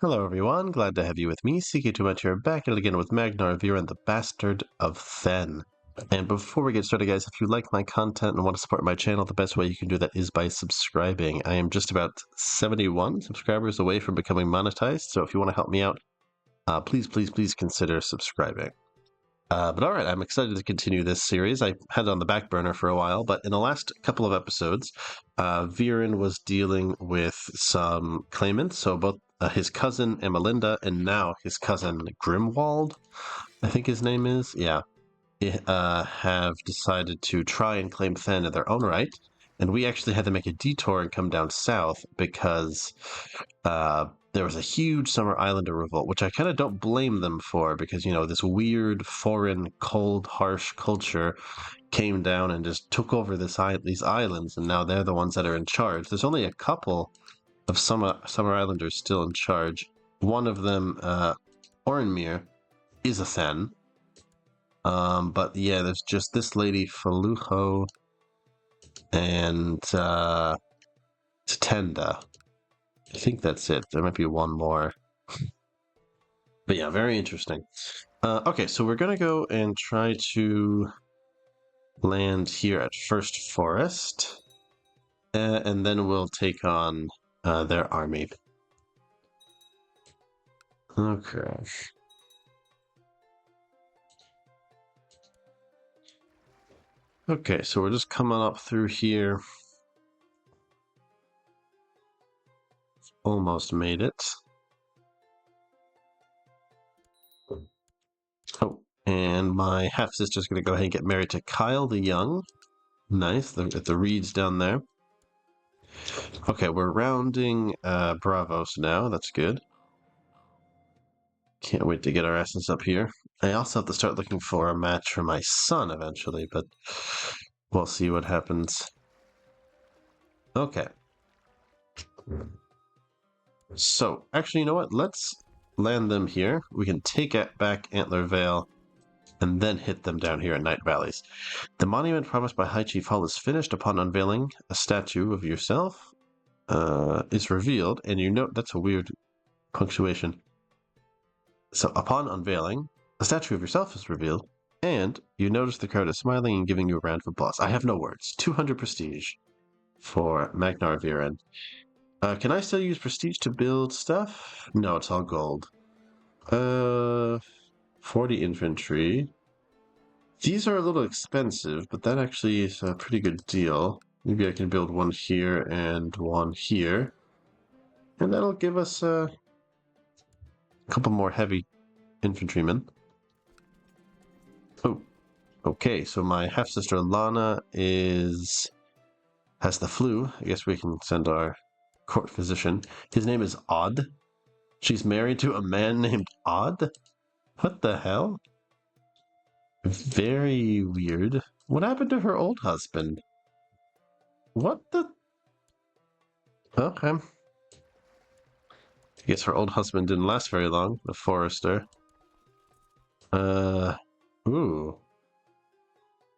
Hello everyone, glad to have you with me. Seeking too much here, back at it again with Magnars and the Bastard of Thenn. And before we get started, guys, if you like my content and want to support my channel, the best way you can do that is by subscribing. I am just about 71 subscribers away from becoming monetized, so if you want to help me out, please consider subscribing. But alright, I'm excited to continue this series. I had it on the back burner for a while, but in the last couple of episodes, Viren was dealing with some claimants, so both his cousin Emelinda and now his cousin Grimwald, I think his name is, yeah, have decided to try and claim Thenn in their own right. And we actually had to make a detour and come down south because there was a huge Summer Islander revolt, which I kind of don't blame them for because, you know, this weird, foreign, cold, harsh culture came down and just took over these islands, and now they're the ones that are in charge. There's only a couple of Summer Islanders still in charge. One of them, Orenmir, is a Thenn. But yeah, there's just this lady, Faluho, and Tatenda. I think that's it. There might be one more. But yeah, very interesting. Okay, so we're going to go and try to land here at First Forest. And then we'll take on their army. Okay. Okay, so we're just coming up through here. Almost made it. Oh, and my half-sister's going to go ahead and get married to Kyle the Young. Nice, at the reeds down there. Okay, we're rounding Bravos now. That's good. Can't wait to get our asses up here. I also have to start looking for a match for my son eventually, but we'll see what happens. Okay. So, actually, you know what? Let's land them here. We can take back Antler Vale and then hit them down here at Night Valleys. The monument promised by High Chief Hall is finished. Upon unveiling a statue of yourself is revealed, and you note that's a weird punctuation. So upon unveiling, a statue of yourself is revealed, and you notice the crowd is smiling and giving you a round of applause. I have no words. 200 prestige for Magnar Viren. Can I still use prestige to build stuff? No, it's all gold. 40 infantry. These are a little expensive, but that actually is a pretty good deal. Maybe I can build one here and one here. And that'll give us a couple more heavy infantrymen. Oh, okay, so my half-sister Lana has the flu. I guess we can send our court physician. His name is Odd. She's married to a man named Odd? What the hell? Very weird. What happened to her old husband? What the? Okay. I guess her old husband didn't last very long, the forester. Ooh.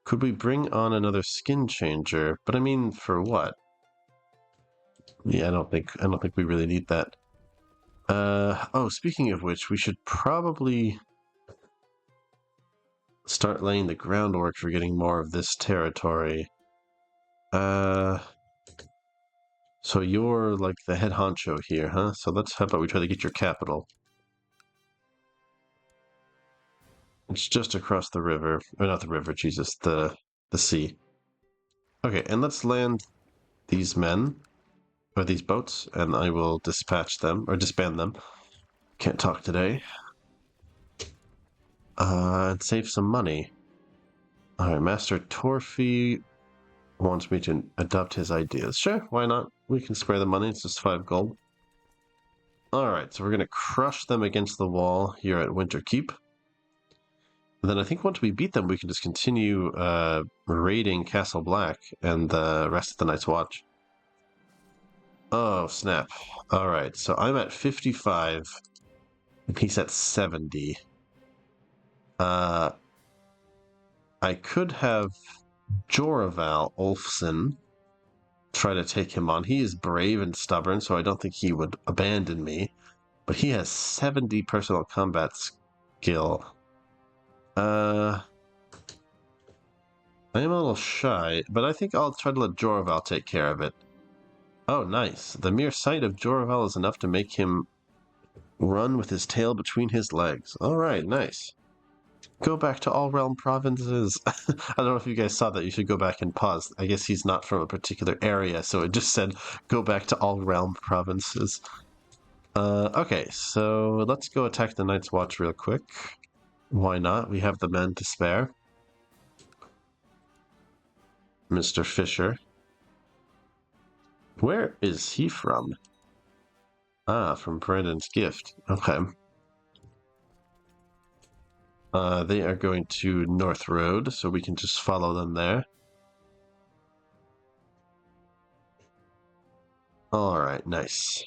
Could we bring on another skin changer? But I mean, for what? Yeah, I don't think we really need that. Oh, speaking of which, we should probably start laying the groundwork for getting more of this territory. So you're like the head honcho here, huh? So how about we try to get your capital? It's just across the river. Or not the river, Jesus, the sea. Okay, and let's land these men, or these boats, and I will dispatch them, or disband them. Can't talk today. And save some money. Alright, Master Torfi wants me to adopt his ideas. Sure, why not? We can spare the money, it's just 5 gold. Alright, so we're going to crush them against the wall here at Winterkeep. And then I think once we beat them, we can just continue raiding Castle Black and the rest of the Night's Watch. Oh, snap. Alright, so I'm at 55, and he's at 70. I could have Joraval Ulfson try to take him on. He is brave and stubborn, so I don't think he would abandon me. But he has 70 personal combat skill. I am a little shy, but I think I'll try to let Jorval take care of it. Oh, nice. The mere sight of Jorval is enough to make him run with his tail between his legs. Alright, nice. Go back to all realm provinces. I don't know if you guys saw that. You should go back and pause. I guess he's not from a particular area, so it just said go back to all realm provinces. Okay, so let's go attack the Night's Watch real quick. Why not? We have the men to spare. Mr. Fisher. Where is he from? Ah, from Brandon's Gift. Okay. They are going to North Road, so we can just follow them there. Alright, nice.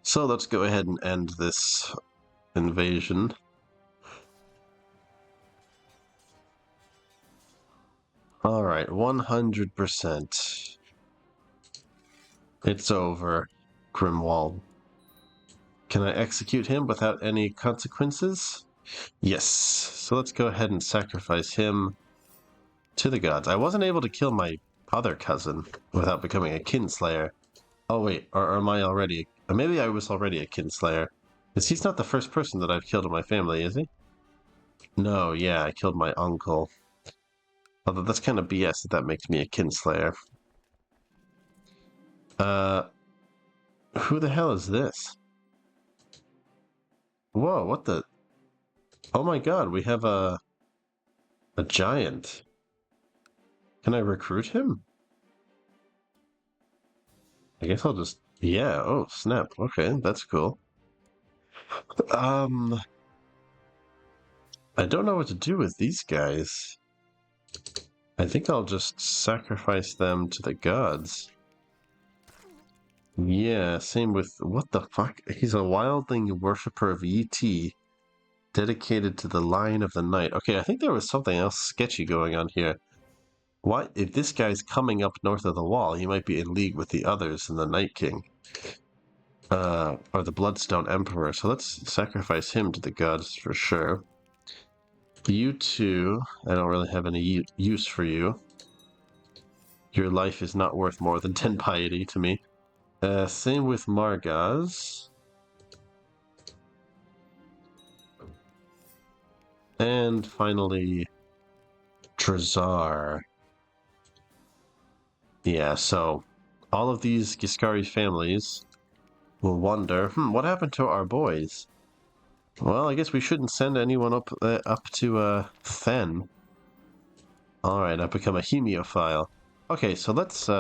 So let's go ahead and end this invasion. Alright, 100%. It's over, Grimwald. Can I execute him without any consequences? Yes. So let's go ahead and sacrifice him to the gods. I wasn't able to kill my other cousin without becoming a kinslayer. Oh wait, or am I already... Maybe I was already a kinslayer. Because he's not the first person that I've killed in my family, is he? No, yeah, I killed my uncle. Although that's kind of BS that makes me a kinslayer. Who the hell is this? Whoa, what the... Oh my god, we have a giant. Can I recruit him? I guess I'll just... Yeah, oh, snap. Okay, that's cool. I don't know what to do with these guys. I think I'll just sacrifice them to the gods. Yeah, same with... What the fuck? He's a wildling worshipper of ET, dedicated to the Lion of the Night. Okay, I think there was something else sketchy going on here. Why? If this guy's coming up north of the wall, he might be in league with the others and the Night King. Or the Bloodstone Emperor. So let's sacrifice him to the gods for sure. You two, I don't really have any use for you. Your life is not worth more than 10 piety to me. Same with Margaz. And finally, Drazar. Yeah, so all of these Giscari families will wonder, what happened to our boys? Well, I guess we shouldn't send anyone up to Thenn. Alright, I've become a hemiophile. Okay, so let's...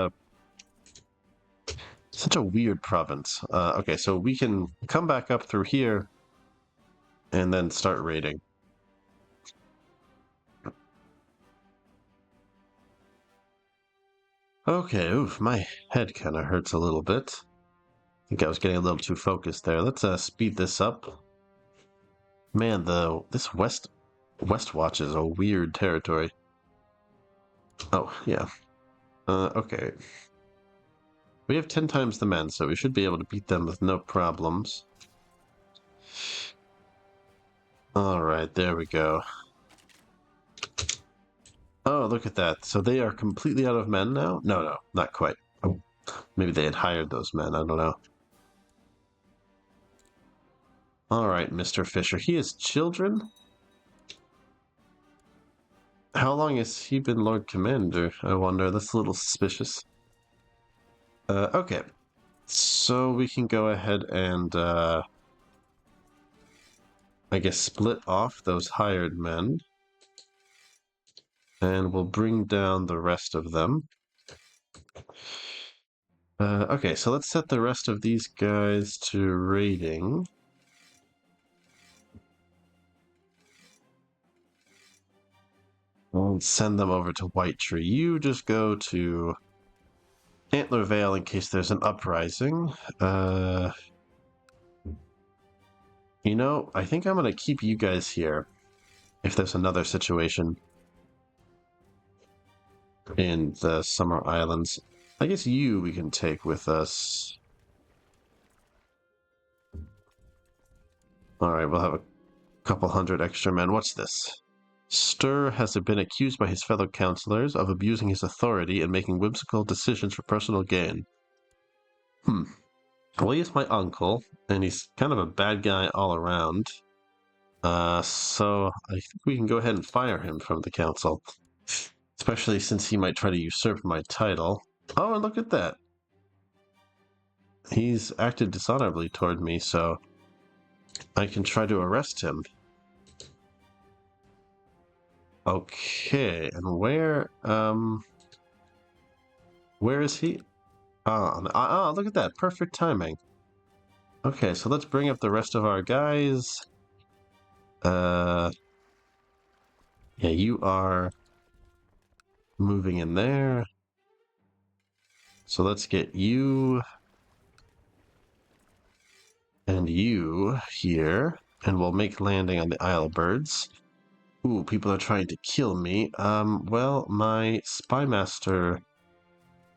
Such a weird province. Okay, so we can come back up through here and then start raiding. Okay, oof, my head kind of hurts a little bit. I think I was getting a little too focused there. Let's speed this up. Man, this Westwatch is a weird territory. Oh, yeah. Okay. We have 10 times the men, so we should be able to beat them with no problems. Alright, there we go. Oh, look at that. So they are completely out of men now? No, not quite. Oh, maybe they had hired those men, I don't know. Alright, Mr. Fisher. He has children? How long has he been Lord Commander? I wonder. That's a little suspicious. Okay. So we can go ahead and, I guess split off those hired men. And we'll bring down the rest of them. Okay, so let's set the rest of these guys to raiding. We'll send them over to White Tree. You just go to Antler Vale in case there's an uprising. You know, I think I'm going to keep you guys here if there's another situation in the Summer Islands. I guess you we can take with us. Alright, we'll have a couple hundred extra men. What's this? Stir has been accused by his fellow councillors of abusing his authority and making whimsical decisions for personal gain. Well, he's my uncle, and he's kind of a bad guy all around. So I think we can go ahead and fire him from the council. Especially since he might try to usurp my title. Oh, and look at that. He's acted dishonorably toward me, so I can try to arrest him. Okay, and where is he? Look at that. Perfect timing. Okay, so let's bring up the rest of our guys. Yeah, you are moving in there. So let's get you and you here, and we'll make landing on the Isle of Birds. Ooh, people are trying to kill me. Well, my spy master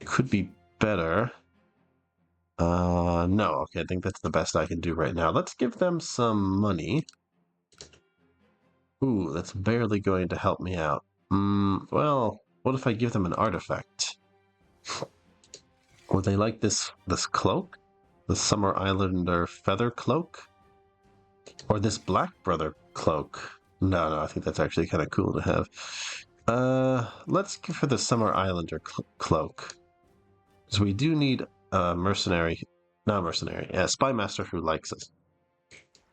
could be better. No, okay, I think that's the best I can do right now. Let's give them some money. Ooh, that's barely going to help me out. Well, what if I give them an artifact? Would they like this cloak? The Summer Islander feather cloak? Or this Black Brother cloak? No, I think that's actually kind of cool to have. Let's go for the Summer Islander cloak. So we do need a mercenary, not mercenary, a spy master who likes us.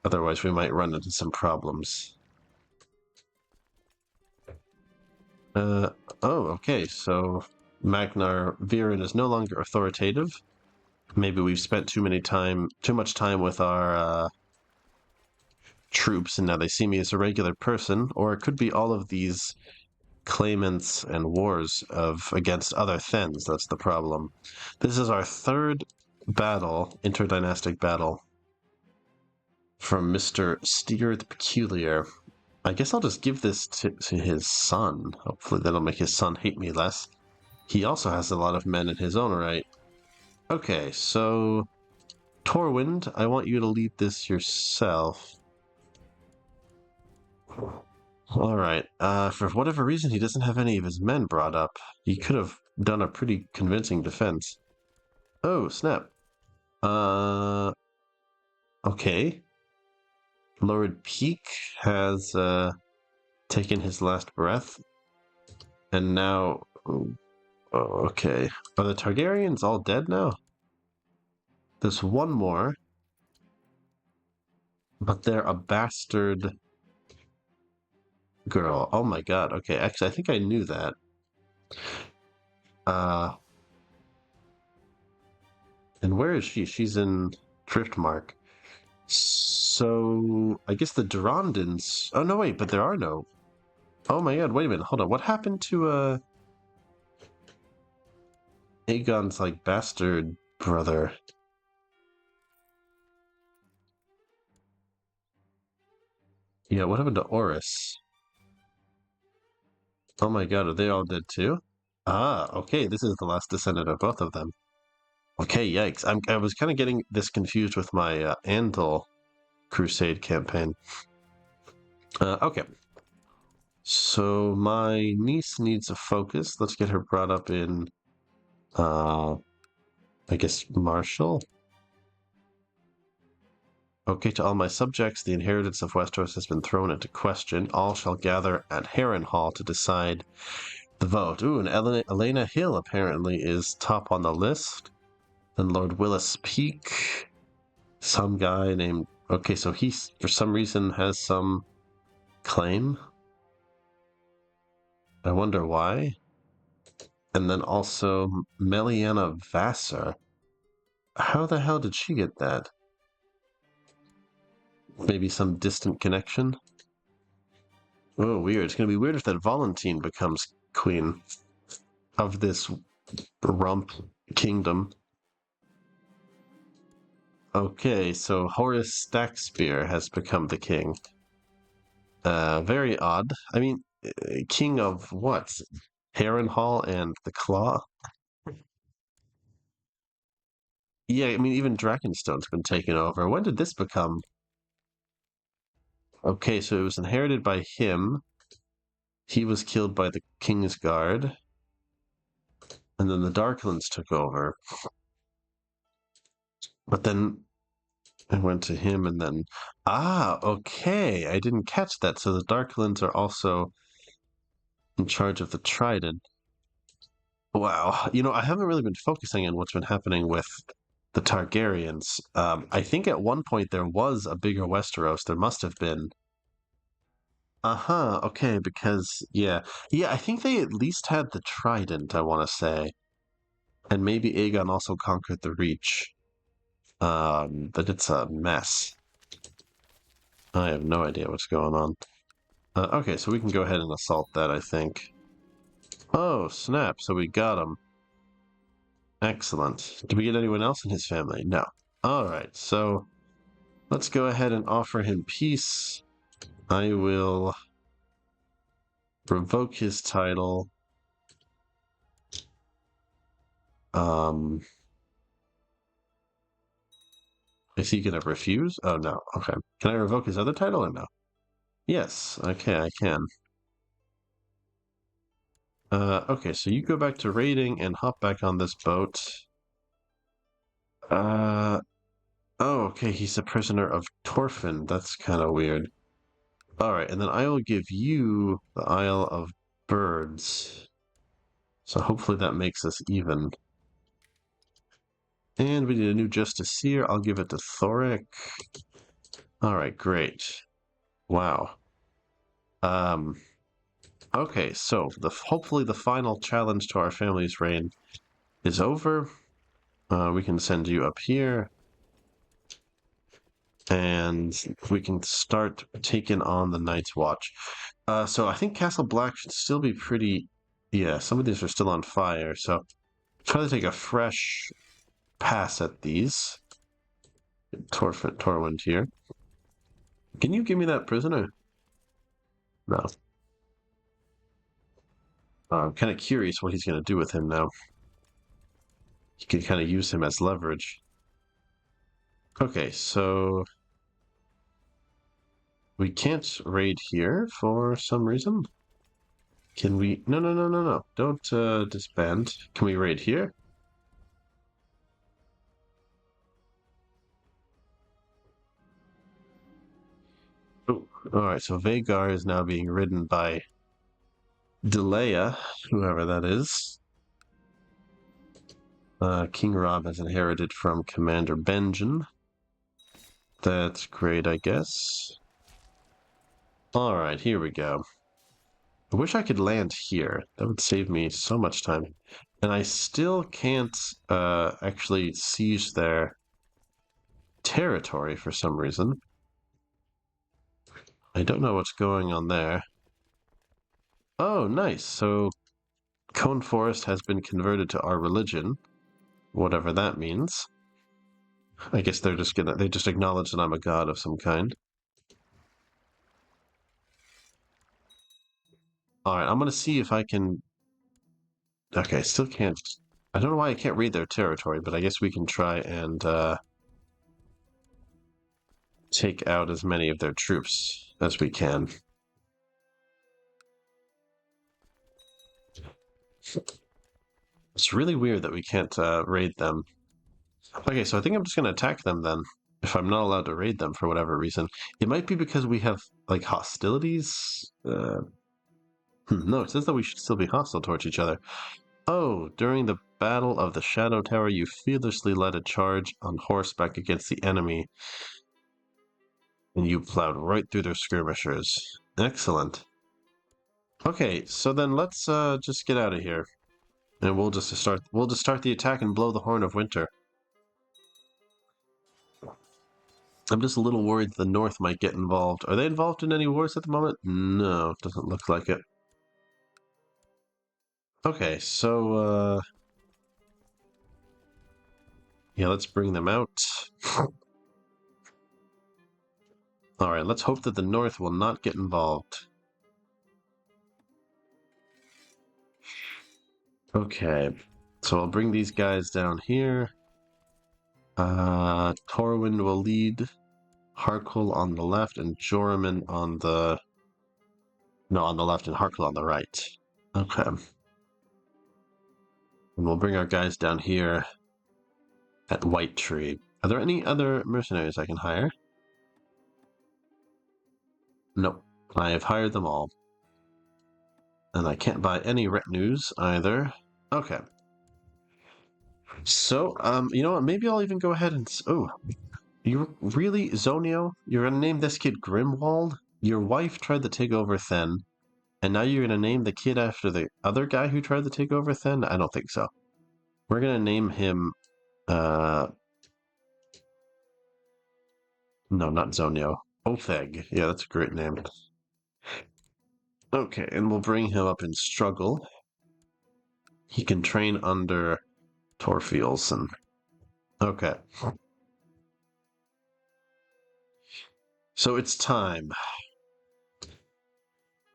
Otherwise, we might run into some problems. Oh, okay, so Magnar Viren is no longer authoritative. Maybe we've spent too much time with our troops, and now they see me as a regular person, or it could be all of these claimants and wars against other Thenns. That's the problem. This is our third battle, interdynastic battle, from Mr. Steer the Peculiar. I guess I'll just give this to his son. Hopefully that'll make his son hate me less. He also has a lot of men in his own right. Okay, so Torwind, I want you to lead this yourself. Alright, for whatever reason, he doesn't have any of his men brought up. He could have done a pretty convincing defense. Oh, snap. Okay. Lord Peak has, taken his last breath. And now... Oh, okay. Are the Targaryens all dead now? There's one more. But they're a bastard girl. Oh my god. Okay, actually, I think I knew that. And where is she? She's in Driftmark. So, I guess the Durandans... Oh, no, wait, but there are no... Oh my god, wait a minute, hold on. What happened to, Aegon's, like, bastard brother? Yeah, what happened to Oris? Oh my god, are they all dead too? Ah, okay, this is the last descendant of both of them. Okay, yikes. I was kind of getting this confused with my Andal Crusade campaign. Okay. So my niece needs a focus. Let's get her brought up in, I guess, Marshall. Okay, to all my subjects, the inheritance of Westeros has been thrown into question. All shall gather at Harrenhal to decide the vote. Ooh, and Elena Hill apparently is top on the list. Then Lord Willis Peak. Some guy named... Okay, so he, for some reason, has some claim. I wonder why. And then also Meliana Vassar. How the hell did she get that? Maybe some distant connection? Oh, weird. It's going to be weird if that Valentine becomes queen of this rump kingdom. Okay, so Horace Stackspear has become the king. Very odd. I mean, king of what? Harrenhal and the Claw? Yeah, I mean, even Dragonstone's been taken over. When did this become Okay, so it was inherited by him. He was killed by the King's Guard. And then the Darklands took over. But then I went to him and then... Ah, okay. I didn't catch that. So the Darklands are also in charge of the Trident. Wow. You know, I haven't really been focusing on what's been happening with the Targaryens. I think at one point there was a bigger Westeros. There must have been. Uh-huh. Okay, because yeah, I think they at least had the Trident, I want to say. And maybe Aegon also conquered the Reach. But it's a mess. I have no idea what's going on. Okay, so we can go ahead and assault that, I think. Oh, snap. So we got him. Excellent. Did we get anyone else in his family? No. Alright, so let's go ahead and offer him peace. I will revoke his title. Is he going to refuse? Oh, no. Okay. Can I revoke his other title or no? Yes. Okay, I can. Okay, so you go back to raiding and hop back on this boat. Oh, okay, he's a prisoner of Torfin. That's kind of weird. Alright, and then I will give you the Isle of Birds. So hopefully that makes us even. And we need a new Justiciar. I'll give it to Thoric. Alright, great. Wow. Okay, so hopefully the final challenge to our family's reign is over. We can send you up here. And we can start taking on the Night's Watch. So I think Castle Black should still be pretty... Yeah, some of these are still on fire, so try to take a fresh pass at these. Torwind here. Can you give me that prisoner? No. I'm kind of curious what he's going to do with him now. He could kind of use him as leverage. Okay, so... We can't raid here for some reason. Can we... No, no, no, no, no. Don't disband. Can we raid here? Oh, alright, so Vagar is now being ridden by Delea, whoever that is. King Rob has inherited from Commander Benjen. That's great, I guess. Alright, here we go. I wish I could land here. That would save me so much time. And I still can't actually siege their territory for some reason. I don't know what's going on there. Oh, nice. So Cone Forest has been converted to our religion, whatever that means. I guess they just acknowledge that I'm a god of some kind. Alright, I'm gonna see if I can... Okay, still can't... I don't know why I can't read their territory, but I guess we can try and take out as many of their troops as we can. It's really weird that we can't raid them. Okay, so I think I'm just gonna attack them then, if I'm not allowed to raid them for whatever reason. It might be because we have, like, hostilities? No, it says that we should still be hostile towards each other. Oh, during the Battle of the Shadow Tower, you fearlessly led a charge on horseback against the enemy, and you plowed right through their skirmishers. Excellent. Okay, so then let's just get out of here, and we'll just start the attack and blow the horn of winter. I'm just a little worried the North might get involved. Are they involved in any wars at the moment? No, doesn't look like it. Okay, so yeah, let's bring them out. Alright, let's hope that the North will not get involved. Okay, so I'll bring these guys down here. Torwind will lead Harkle on the left and Joramun on the... No, on the left and Harkle on the right. Okay. And we'll bring our guys down here at White Tree. Are there any other mercenaries I can hire? Nope. I have hired them all. And I can't buy any retinues either. Okay. So, you know what? Maybe I'll even go ahead and... Oh, you really, Zonio? You're gonna name this kid Grimwald? Your wife tried to take over Thenn, and now you're gonna name the kid after the other guy who tried to take over Thenn? I don't think so. We're gonna name him, no, not Zonio. Otheg. Yeah, that's a great name. Okay, and we'll bring him up in Struggle. He can train under Torfielson. Okay. So it's time.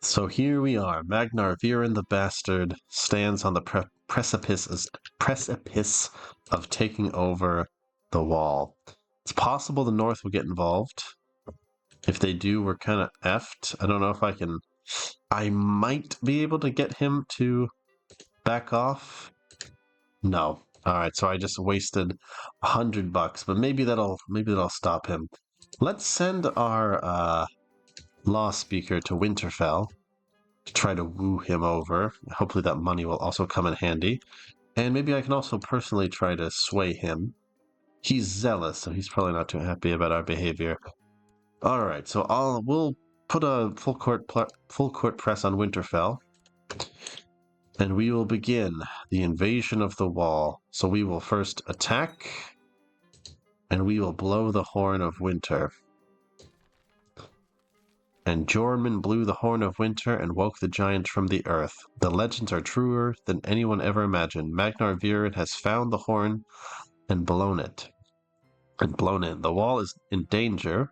So here we are. Magnar Viren the Bastard stands on the precipice of taking over the wall. It's possible the North will get involved. If they do, we're kind of effed. I don't know if I can... I might be able to get him to back off. No. Alright, so I just wasted $100, but maybe that'll stop him. Let's send our law speaker to Winterfell to try to woo him over. Hopefully that money will also come in handy. And maybe I can also personally try to sway him. He's zealous, so he's probably not too happy about our behavior. Alright, so we'll put a full court press on Winterfell. And we will begin the invasion of the wall. So we will first attack, and we will blow the horn of winter. And Jorman blew the horn of winter and woke the giants from the earth. The legends are truer than anyone ever imagined. Magnar Viren has found the horn and blown it. And blown it. The wall is in danger,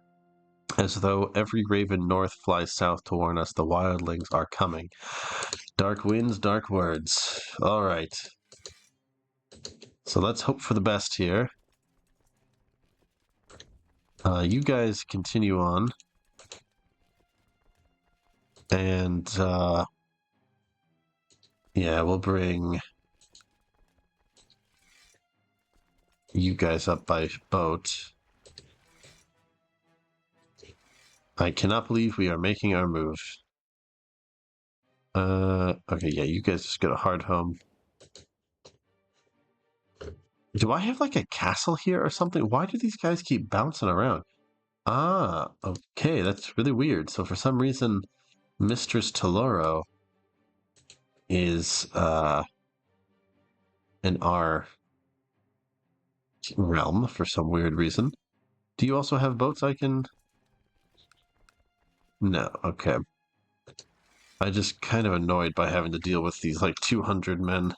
as though every raven north flies south to warn us the wildlings are coming. Dark winds, dark words. All right. So let's hope for the best here. You guys continue on. And, yeah, we'll bring you guys up by boat. I cannot believe we are making our move. Okay, yeah, you guys just get a hard home. Do I have like a castle here or something? Why do these guys keep bouncing around? Ah, okay, that's really weird. So for some reason, Mistress Teloro is, in our realm for some weird reason. Do you also have boats I can... No, okay. I just kind of annoyed by having to deal with these like 200 men.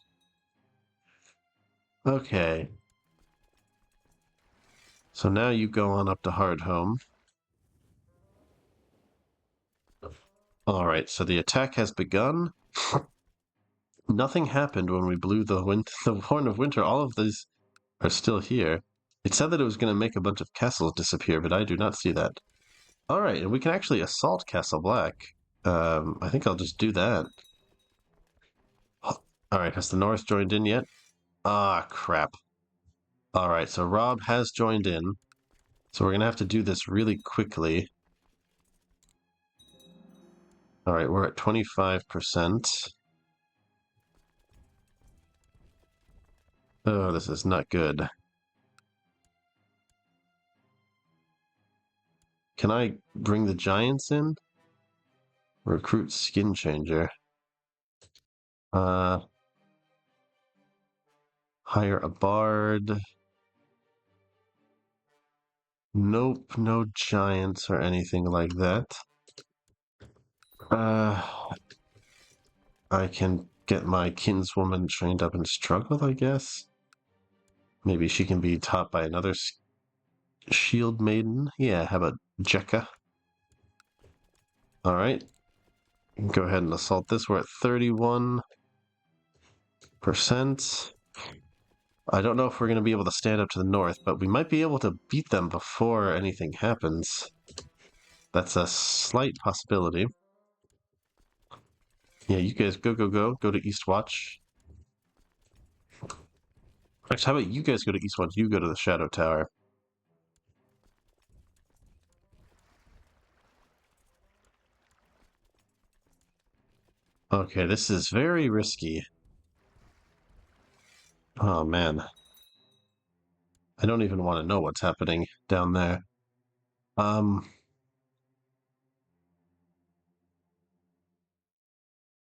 Okay. So now you go on up to Hardhome. Alright, so the attack has begun. Nothing happened when we blew the Horn of Winter. All of these are still here. It said that it was going to make a bunch of castles disappear, but I do not see that. Alright, and we can actually assault Castle Black. I think I'll just do that. Alright, has the North joined in yet? Ah, crap. Alright, so Rob has joined in. So we're going to have to do this really quickly. Alright, we're at 25%. Oh, this is not good. Can I bring the giants in? Recruit skin changer. Hire a bard. Nope, no giants or anything like that. I can get my kinswoman trained up in struggle, I guess. Maybe she can be taught by another shield maiden. Yeah, how about Jekka? Alright. Go ahead and assault this. We're at 31%. I don't know if we're going to be able to stand up to the north, but we might be able to beat them before anything happens. That's a slight possibility. Yeah, you guys go to Eastwatch. Actually, how about you guys go to Eastwatch? You go to the Shadow Tower. Okay, this is very risky. Oh man. I don't even want to know what's happening down there. Um,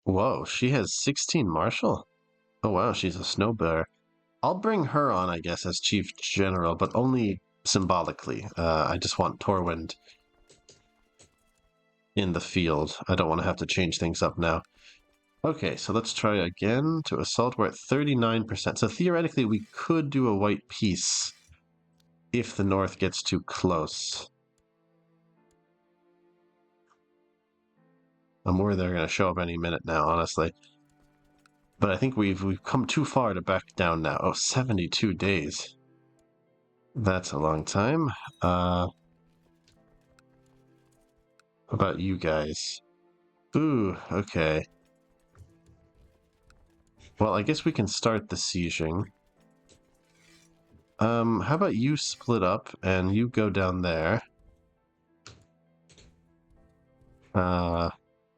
whoa, she has 16 Marshal? Oh wow, she's a snowbearer. I'll bring her on, I guess, as Chief General, but only symbolically. I just want Torwind in the field. I don't want to have to change things up now. Okay, so let's try again to assault. We're at 39%. So theoretically, we could do a white peace if the north gets too close. I'm worried they're going to show up any minute now, honestly. But I think we've come too far to back down now. Oh, 72 days. That's a long time. How about you guys? Ooh, okay. Well, I guess we can start the sieging. How about you split up and you go down there?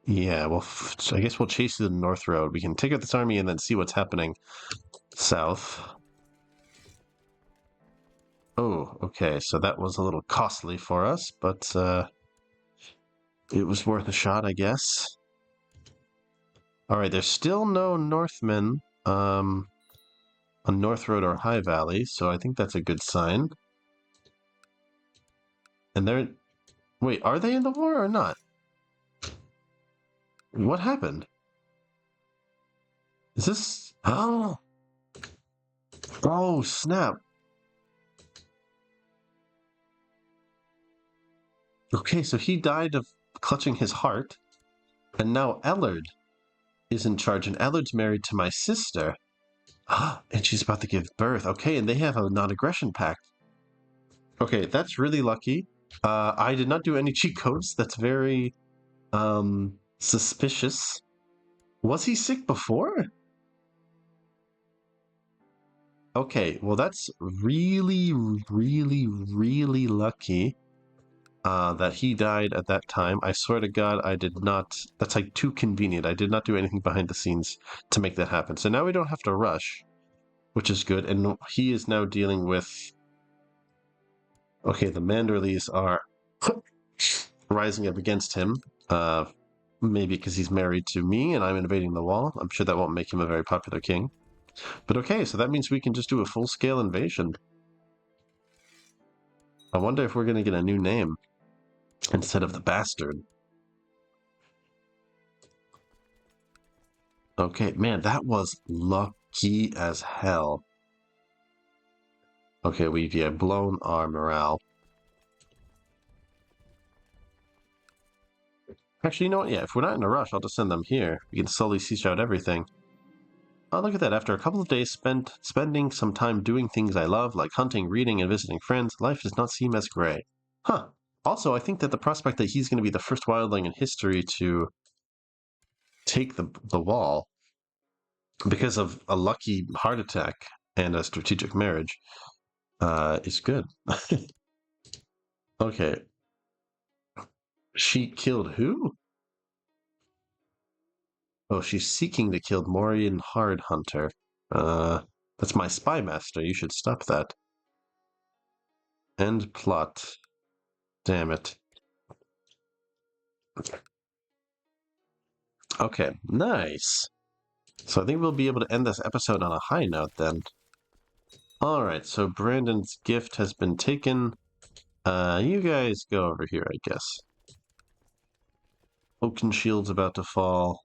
Yeah, well, I guess we'll chase you to the North Road. We can take out this army and then see what's happening south. Oh, okay, so that was a little costly for us, but it was worth a shot, I guess. Alright, there's still no Northmen on North Road or High Valley, so I think that's a good sign. And they're... Wait, are they in the war or not? What happened? Is this... Oh! Oh, snap. Okay, so he died of clutching his heart, and now Ellard is in charge, and Ellard's married to my sister. And she's about to give birth. Okay, and they have a non-aggression pact. Okay, that's really lucky. I did not do any cheat codes. That's very suspicious. Was he sick before? Okay, well that's really, really, really lucky that he died at that time. I swear to God, I did not. That's like too convenient. I did not do anything behind the scenes to make that happen. So now we don't have to rush, which is good. And he is now dealing with... Okay, the Manderleys are rising up against him. Maybe because he's married to me and I'm invading the wall. I'm sure that won't make him a very popular king. But okay, so that means we can just do a full-scale invasion. I wonder if we're going to get a new name instead of the bastard. Okay, man, that was lucky as hell. Okay, we've blown our morale. Actually, you know what? Yeah, if we're not in a rush, I'll just send them here. We can slowly siege out everything. Oh, look at that. After a couple of days spending some time doing things I love, like hunting, reading, and visiting friends, life does not seem as gray. Huh. Also, I think that the prospect that he's going to be the first wildling in history to take the wall because of a lucky heart attack and a strategic marriage is good. Okay. She killed who? Oh, she's seeking to kill Morian Hard Hunter. That's my spy master. You should stop that. End plot. Damn it. Okay, nice. So I think we'll be able to end this episode on a high note then. Alright, so Brandon's gift has been taken. You guys go over here, I guess. Oakenshield's about to fall.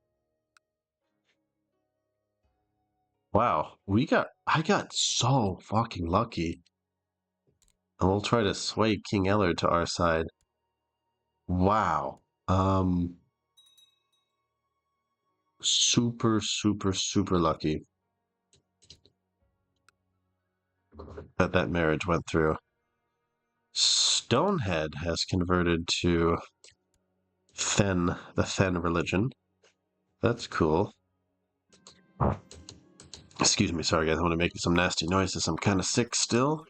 Wow, I got so fucking lucky. And we'll try to sway King Ellard to our side. Wow. Super, super, super lucky. that marriage went through. Stonehead has converted to Thenn, the Thenn religion. That's cool. Excuse me, sorry guys, I want to make some nasty noises. I'm kind of sick still.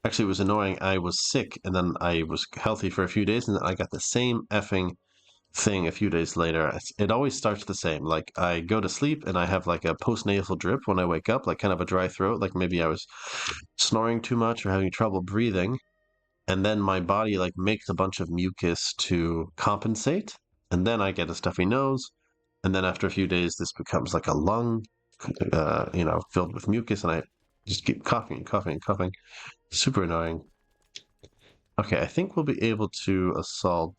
Actually, it was annoying. I was sick, and then I was healthy for a few days, and then I got the same effing thing a few days later. It always starts the same. Like, I go to sleep, and I have like a postnasal drip when I wake up, like kind of a dry throat, like maybe I was snoring too much or having trouble breathing. And then my body like makes a bunch of mucus to compensate, and then I get a stuffy nose, and then after a few days, this becomes like a lung, filled with mucus, and I just keep coughing and coughing and coughing. Super annoying. Okay, I think we'll be able to assault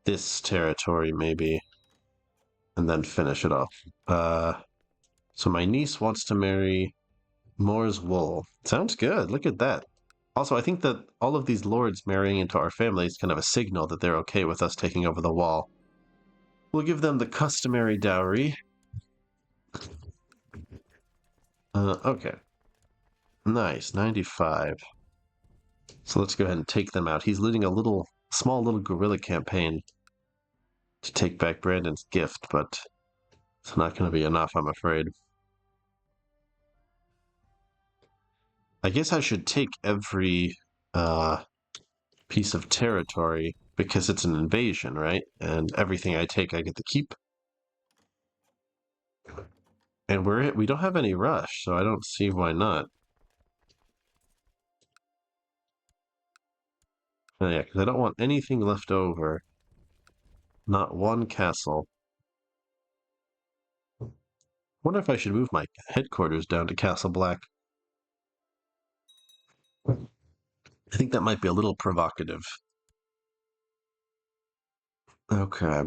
this territory maybe, and then finish it off. So my niece wants to marry Moore's Wool. Sounds good. Look at that. Also, I think that all of these lords marrying into our family is kind of a signal that they're okay with us taking over the wall. We'll give them the customary dowry. Okay. Nice, 95. So let's go ahead and take them out. He's leading a small little guerrilla campaign to take back Brandon's gift, but it's not going to be enough, I'm afraid. I guess I should take every piece of territory because it's an invasion, right? And everything I take, I get to keep. And we don't have any rush, so I don't see why not. Oh, yeah, because I don't want anything left over. Not one castle. Wonder if I should move my headquarters down to Castle Black. I think that might be a little provocative. Okay.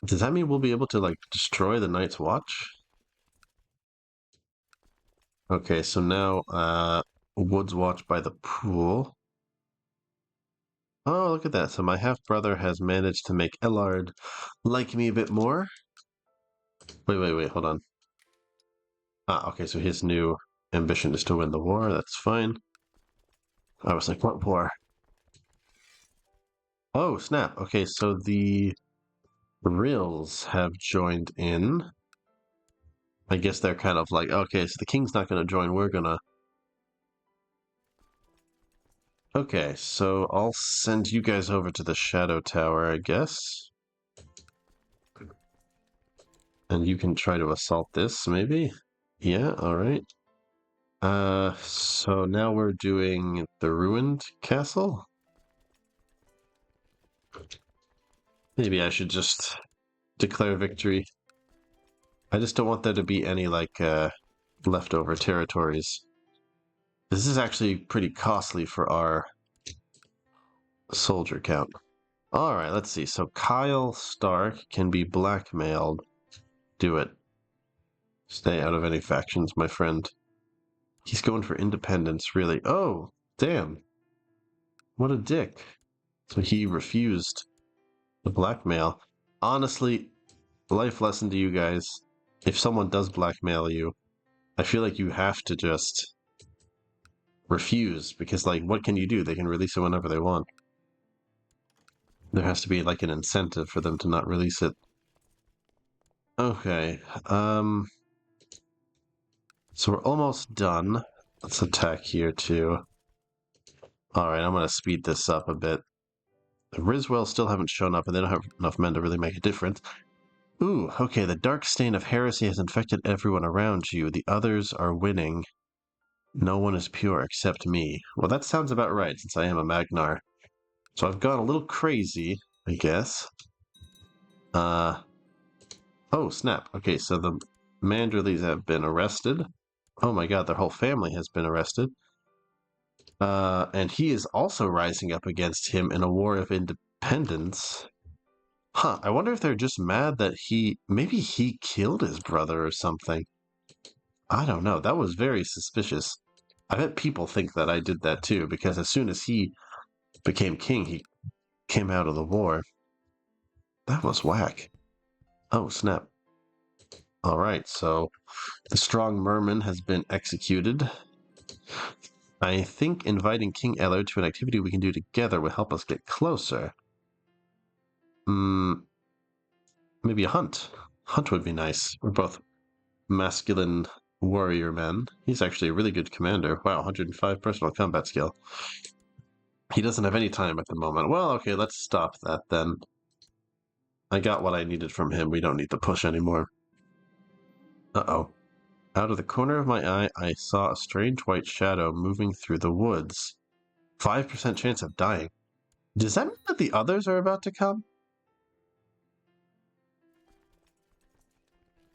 Does that mean we'll be able to, like, destroy the Night's Watch? Okay, so now, Woods Watch by the pool. Oh, look at that. So my half-brother has managed to make Ellard like me a bit more. Wait, hold on. Ah, okay, so his new ambition is to win the war. That's fine. I was like, what war? Oh, snap. Okay, so the Rills have joined in. I guess they're kind of like, okay, so the king's not going to join, we're going to... Okay, so I'll send you guys over to the Shadow Tower, I guess. And you can try to assault this, maybe? Yeah, alright. So now we're doing the Ruined Castle? Maybe I should just declare victory. I just don't want there to be any, like, leftover territories. This is actually pretty costly for our soldier count. Alright, let's see. So Kyle Stark can be blackmailed. Do it. Stay out of any factions, my friend. He's going for independence, really. Oh, damn. What a dick. So he refused the blackmail. Honestly, life lesson to you guys. If someone does blackmail you, I feel like you have to just refuse, because, like, what can you do? They can release it whenever they want. There has to be, like, an incentive for them to not release it. Okay, so we're almost done. Let's attack here, too. Alright, I'm gonna speed this up a bit. The Riswell still haven't shown up, and they don't have enough men to really make a difference. Ooh, okay, the dark stain of heresy has infected everyone around you. The others are winning. No one is pure except me. Well, that sounds about right, since I am a Magnar. So I've gone a little crazy, I guess. Oh, snap. Okay, so the Manderleys have been arrested. Oh my god, their whole family has been arrested. And he is also rising up against him in a war of independence. Huh, I wonder if they're just mad that maybe he killed his brother or something. I don't know, that was very suspicious. I bet people think that I did that too, because as soon as he became king, he came out of the war. That was whack. Oh, snap. All right, so the strong merman has been executed. I think inviting King Eller to an activity we can do together will help us get closer. Maybe a hunt. Hunt would be nice. We're both masculine warrior men. He's actually a really good commander. Wow, 105 personal combat skill. He doesn't have any time at the moment. Well, okay, let's stop that then. I got what I needed from him. We don't need the push anymore. Uh-oh. Out of the corner of my eye, I saw a strange white shadow moving through the woods. 5% chance of dying. Does that mean that the others are about to come?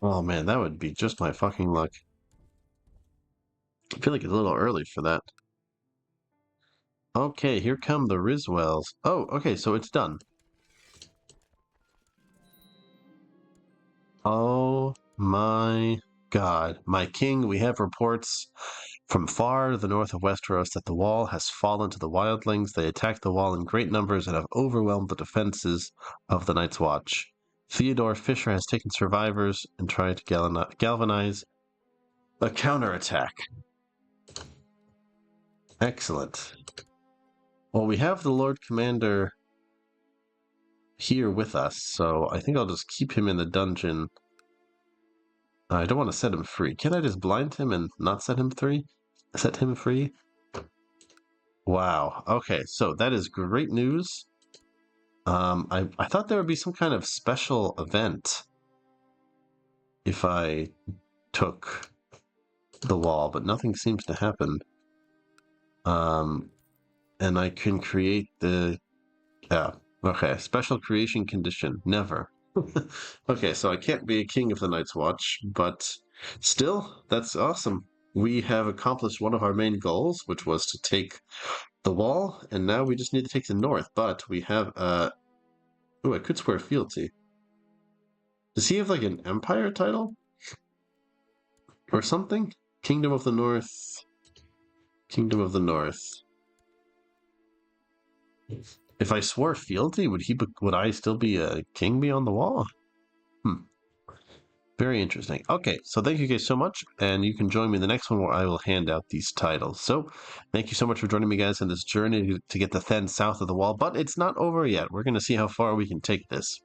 Oh man, that would be just my fucking luck. I feel like it's a little early for that. Okay, here come the Riswells. Oh, okay, so it's done. Oh my god. My king, we have reports from far to the north of Westeros that the wall has fallen to the wildlings. They attacked the wall in great numbers and have overwhelmed the defenses of the Night's Watch. Theodore Fisher has taken survivors and tried to galvanize a counterattack. Excellent. Well, we have the Lord Commander here with us, so I think I'll just keep him in the dungeon. I don't want to set him free. Can I just blind him and not set him free? Set him free? Wow. Okay, so that is great news. I thought there would be some kind of special event if I took the wall, but nothing seems to happen. And I can create the... Yeah, okay. Special creation condition. Never. Okay, so I can't be a king of the Night's Watch, but still, that's awesome. We have accomplished one of our main goals, which was to take the wall, and now we just need to take the north, but we have I could swear fealty. Does he have like an empire title? Or something? Kingdom of the North. Kingdom of the North. If I swore fealty, would I still be a king beyond the wall? Very interesting. Okay, so thank you guys so much, and you can join me in the next one where I will hand out these titles. So, thank you so much for joining me, guys, in this journey to get the Thenn south of the wall, but it's not over yet. We're going to see how far we can take this.